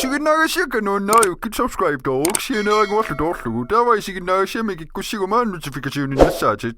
sige nagasika no nayo subscribe to siya watch doorlu dawa sige nagasya may kusigo man notification na sa atin.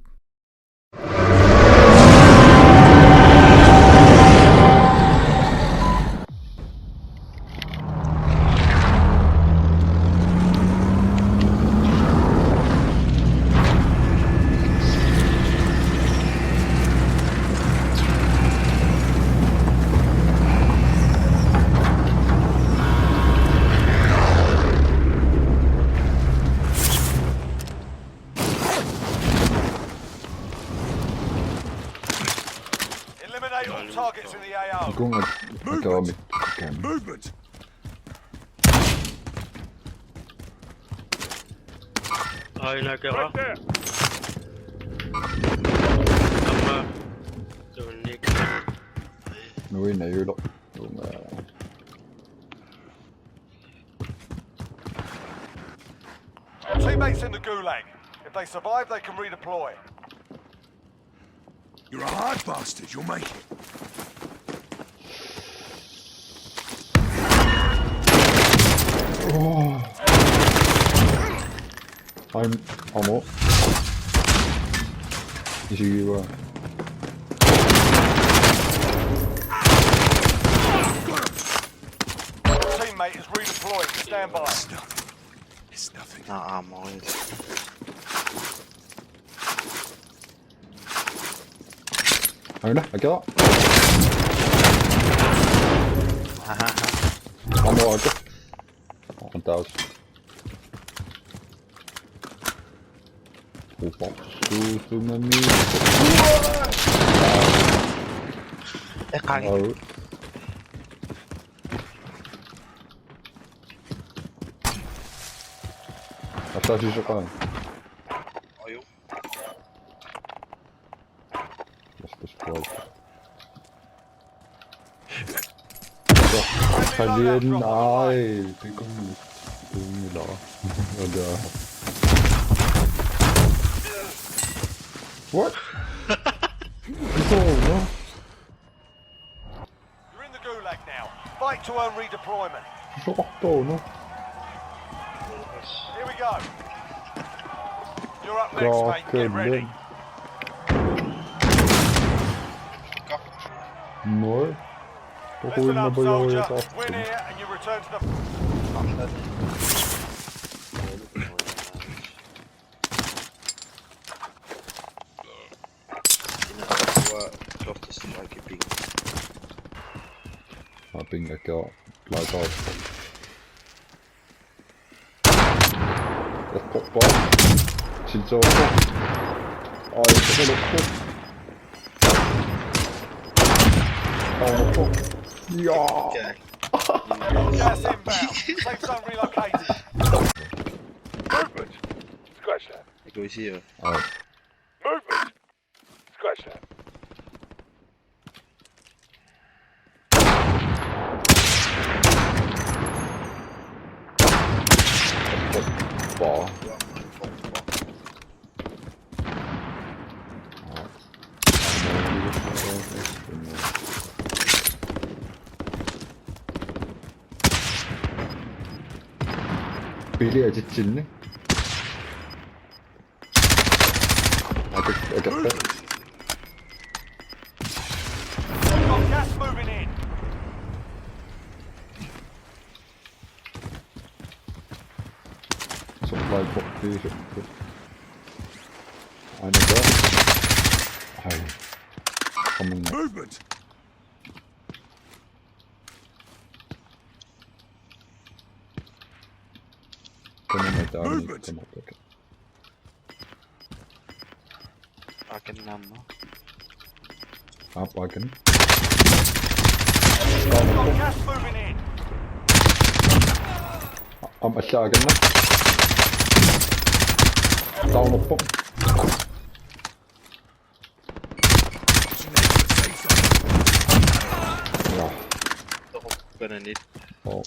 Targets in the AO. Kung nagkawamit ka. Movement. Ay, nagawa. Tunik. Nuwi na yun. Teammates in the gulag. If they survive, they can redeploy. You're a hard bastard. You'll make it. Oh. I'm off. You Teammate is redeploying. Stand by. It's nothing. Nah, I'm on it. ayun na, agad ako. Amo ako. Ang taos. Upang suso na niya. Kagin. Ata suso ka. Ayaw. Kalian ay, tingkong nila. Ada. What? Ito, no? You're in the gulag now. Fight to earn redeployment. Ito to, no? Here we go. You're up next, mate. Get ready. More? Listen up, soldier. Win here and you return to the... Ping ako. Like out. Ett koppar. Sitter också. Ja, det är det också. Ja! Gas inbound. Safe zone relocated. Movement. Scratch that. Ik wil hier. Alright. Movement. Scratch that. Ball. Billy acıttın. I got that. Got gas moving in. Supply box here. I know that. Hey. Coming. Movement. Movement. Pakai nama. Apa kan? Got gas moving in. I'm a shotgun. Down the pump. Ja. Ik ben er niet. Oh.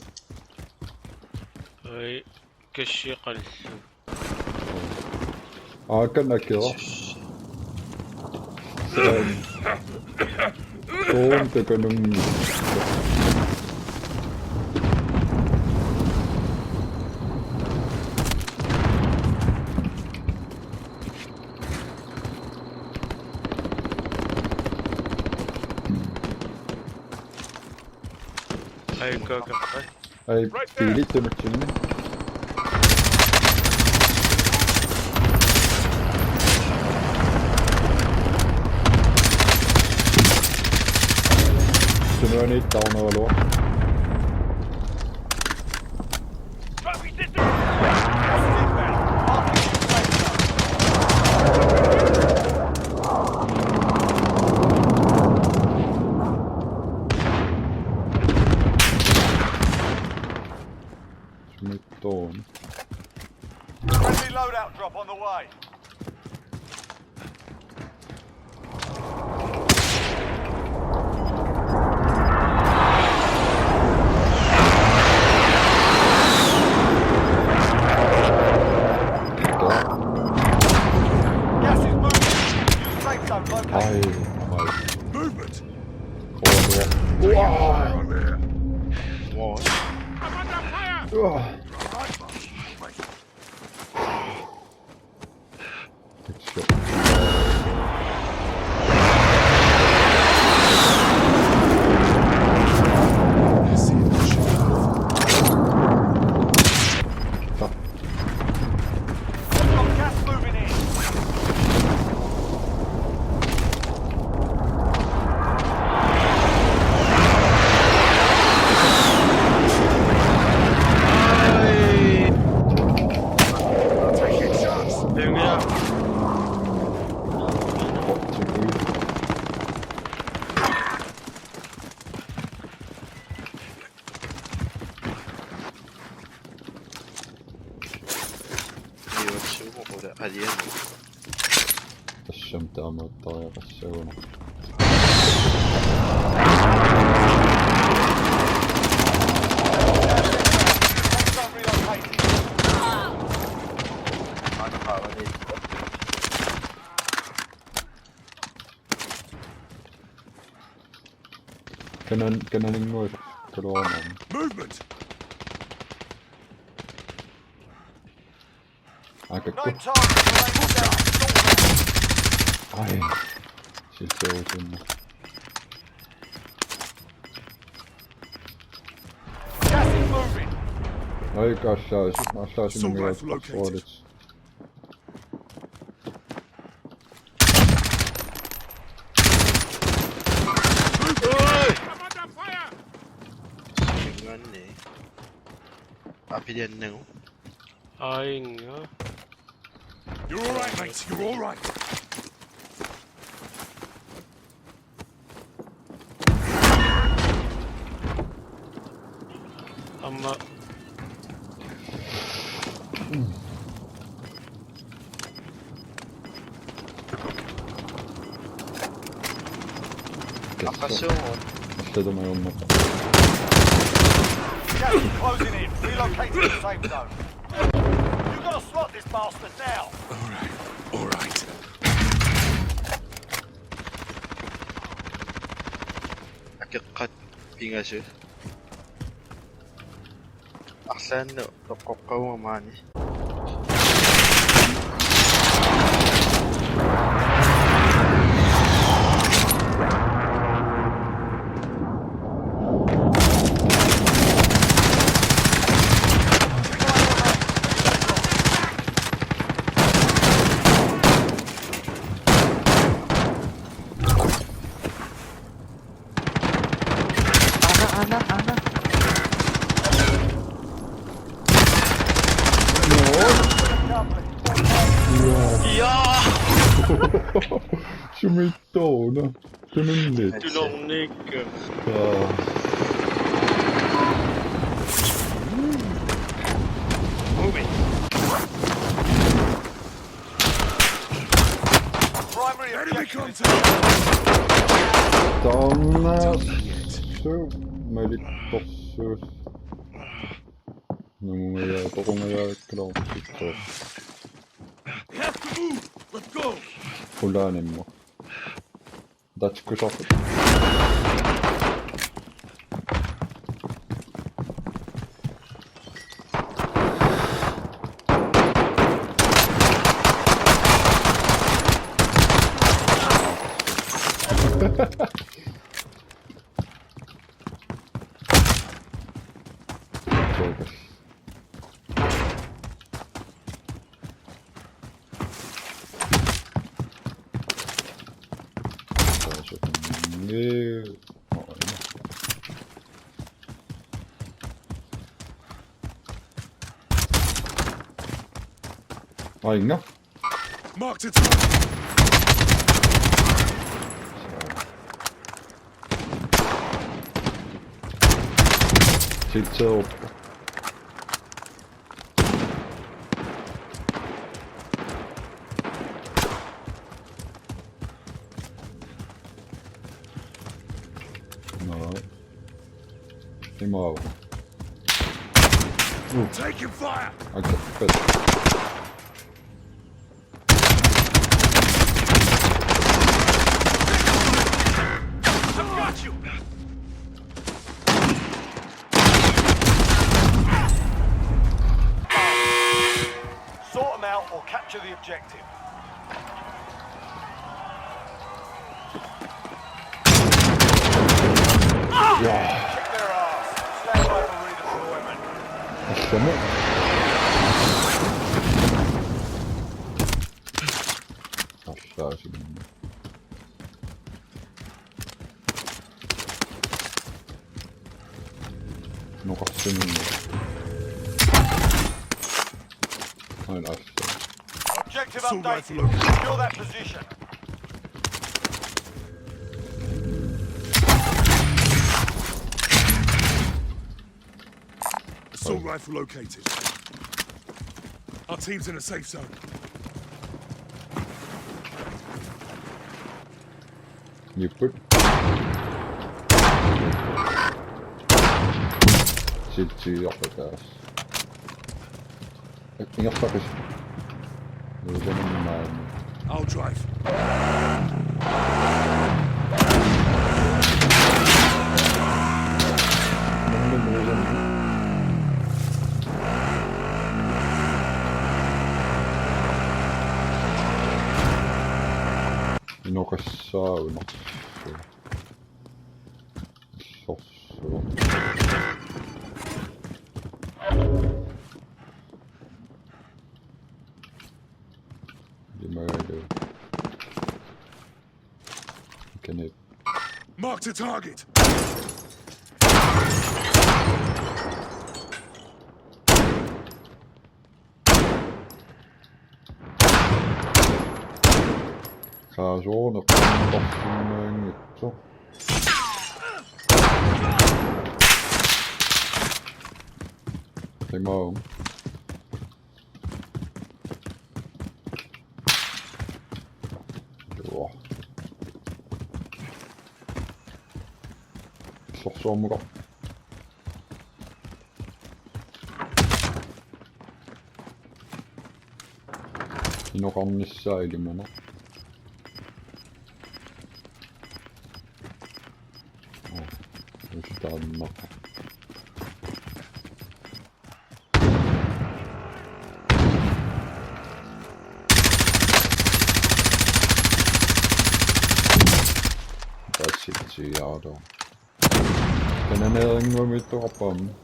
Hoi, kusje قلت. كنا كده. قوم تكلم. Ai kaka. Ai piilittynyt sinne. Se myö niitä unoilua. Trophy system! Gas is inbound. Marking new safe Se nyt on. zone. Friendly loadout drop on the way. Gas is moving. New safe zone located. Ai, ai. Movement! Kuolua. What? Got gas moving in. Taking shots! Ayun nga. Ei oo suukuda alieno. Tässä on mitään muuta aikas seuna. Safe zone relocated. Kenen ingoiset tuolla on? Movement! Aika No ku... target remains down. Ai. Siis se on sinne. Gas is moving. Aika sais sinne vielä suodits. Ayun nga eh. Apilian na oh. Ay nga. You're alright, mate, you're alright. Ama... Akasungon. Sieltä mä jomma. Gas is closing in. Relocate to the safe zone. You've got to slot this bastard now. Alright. Akikat pingasu. Aksan no tokokaw mamani. Se mittoona. Se on nyt. Tulong Nick. Moving. Primary Enemy objective is contact! Tonnas. Se meili tossuus. No mun jää koko mä jää kyllä We have to move! Let's go! Fulaanemmo. Datsko sopii? Oikeas. Niin. Aina. Marked a target. Sitten se loppu. No. Ei maa vaan. Taking fire. Aika petä. I've got you. Sort them out or capture the objective. Jaa. Kick their ass. Stand by for redeployment. Tässä me. Tassaisin. Nokas se minne. Aina astaa. Objective Assault updated. rifle located. Secure that position. Assault rifle located. Our team's in a safe zone. Jyppy. Sitten sijoita tässä. Jos takaisin. Ei se mennä näin. I'll drive. Nokas sauna. Sossua. Murder. Can it? Marked a target. Saa zoona sinne juttu. Ei mä oon. Joo. Se on mukaan. Siinä on kannissa säilymänä. Sitä on napa. That's it, Giado. Kenen ei ole mitään vapaammin.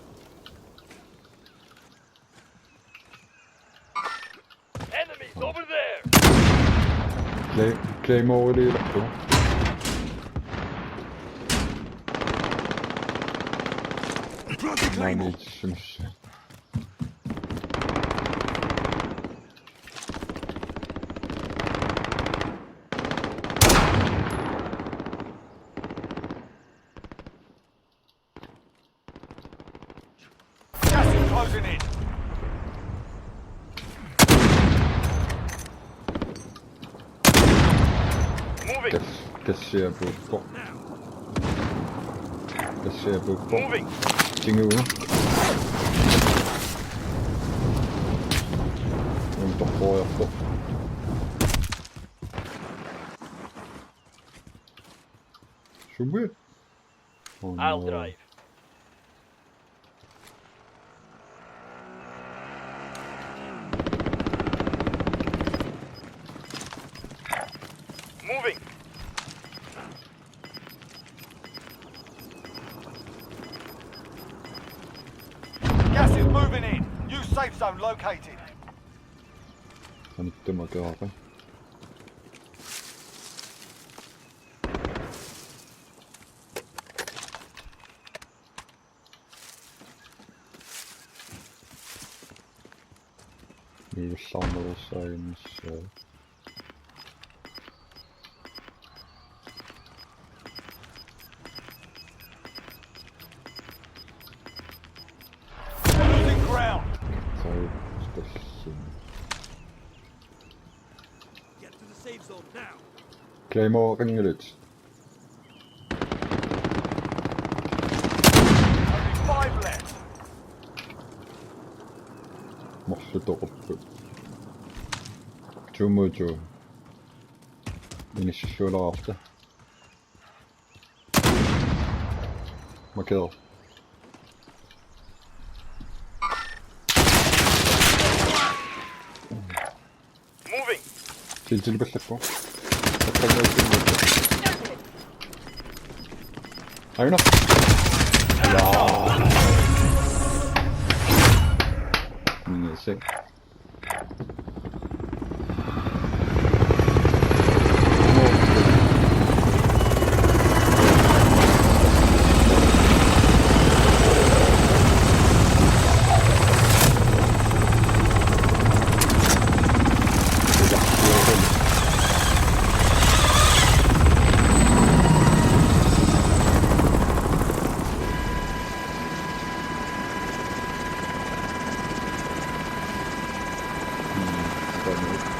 Enemies over there. Claymore oli loppu. Mä en itse semmosia. Gas is closing in. Moving. Kes siellä puuttuu? Kes siellä puuttuu? Moving. Tingu. On pohjattu. Subi? Oh, no. I'll drive. Moving. Gas is moving in. New safe zone located. On était moteur après. New sandal signs. Losing ground. Get to the safe zone now. Claymore ringlet. Only 5 left. Måste ta upp. Tumujo. Initial after. Markeret. Moving. Til beslæg på. Jeg trækker noget til mig. Højner. Ja. Min seng. Godt nok.